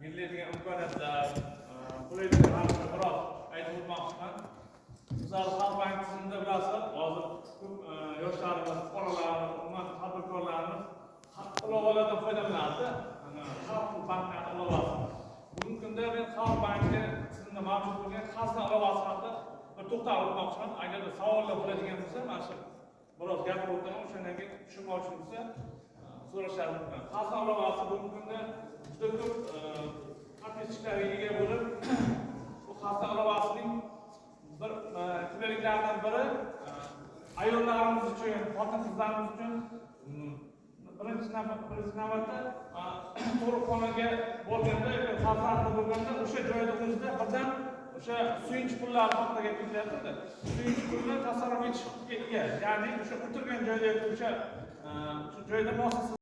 beriladigan imkoniyatlar, qulayliklar haqida biroz aytib o'tmoqchiman. Misol Xalq banki tizimida bilasizlar, hozir ko'p yoshlarimiz, fuqarolar, umuman tadbirkorlarimiz ilovalardan foydalanadi. Xalq banki ilovasi. Bugungi kunda men Xalq banki tizimida mavjud bo'lgan xazina ilovasi haqida bir to'xtalib o'tmoqchiman. Agarda savollar bo'ladigan bo'lsa, mana shu biroz gapirib o'taman, o'shandan keyin tushunmovchilik bo'lsa so'rashlari mumkin. Xazina ilovasi bugungi kunda juda ko'p xavfsizliklarga ega bo'lib, bu xazina ilovasining bir qulayliklaridan biri ayollarimiz uchun, xotin-qizlarimiz uchun birinchi navbatda tug'ruqxonaga bo'lganda, farzandli bo'lganda o'sha joyda o'zida birdan o'sha suyunch pullar haqida gap ketilyapti. Suyunch pullar tasarruf etishga ega, ya'ni o'sha o'tirgan joyda o'sha joyda muassasa